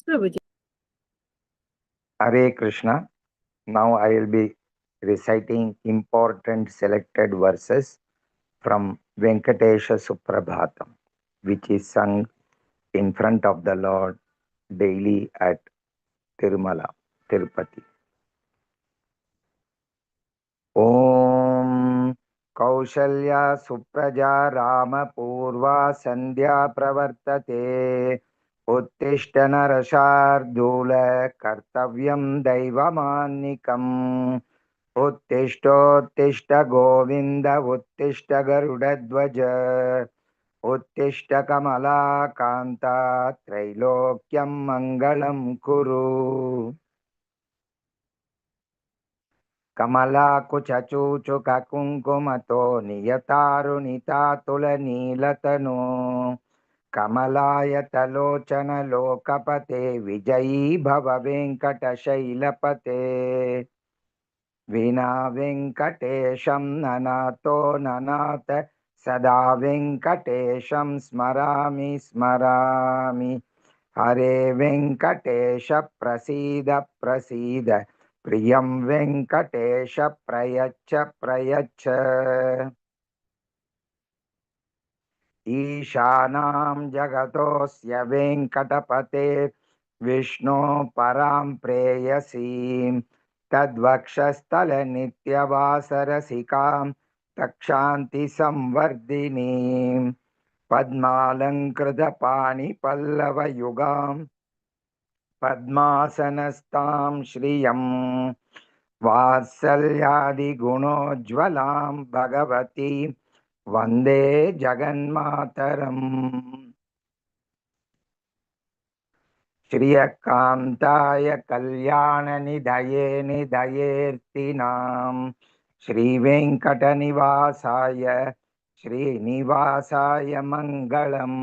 Prabhuji. Hare Krishna. Now I will be reciting important selected verses from Venkatesha Suprabhatam, which is sung in front of the Lord daily at Tirumala, Tirupati. Om Kaushalya Supraja Rama Purva Sandhya Pravartate उत्तिष्ठ नरशार्दूल कर्तव्यं दैवमान्निकम् उत्तिष्ठोत्तिष्ठ गोविन्द उत्तिष्ठ गरुडध्वज उत्तिष्ठ कमलाकान्ता त्रैलोक्यं मङ्गलं कुरु कमलाकुचूचुककुङ्कुमतो नियतारुणितातुलनीलतनो कमलायतलोचन लोकपते विजयी भव वेङ्कटशैलपते विना वेङ्कटेशं ननातो ननाथ सदा वेङ्कटेशं स्मरामि स्मरामि हरे वेङ्कटेश प्रसीद प्रसीद प्रियं वेङ्कटेश प्रयच्छ प्रयच्छ ईशानां जगतोऽस्य वेङ्कटपते विष्णो परां प्रेयसीं तद्वक्षस्थलनित्यवासरसिकां तक्षान्तिसंवर्धिनीं पद्मालङ्कृतपाणिपल्लवयुगां पद्मासनस्तां श्रियं वात्सल्यादिगुणोज्ज्वलां भगवती वन्दे जगन्मातरम् श्रियकान्ताय कल्याणनिधये निधयेऽर्थिनां श्रीवेङ्कटनिवासाय श्रीनिवासाय मङ्गलम्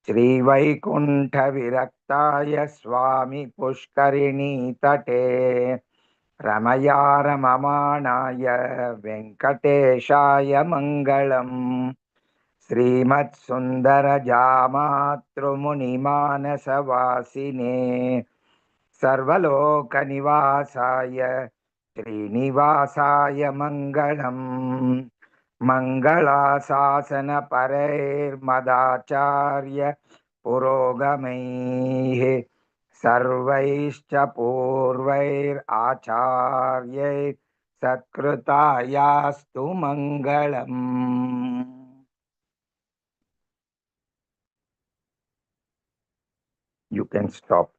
श्रीवैकुण्ठविरक्ताय स्वामी पुष्करिणीतटे रमया रममाणाय वेङ्कटेशाय मङ्गलम् श्रीमत्सुन्दरजामातृमुनिमानसवासिने सर्वलोकनिवासाय श्रीनिवासाय मङ्गलम् मङ्गलाशासनपरैर्मदाचार्य पुरोगमैः सर्वैश्च पूर्वैराचार्यैः सत्कृतायास्तु मङ्गलम् You can stop.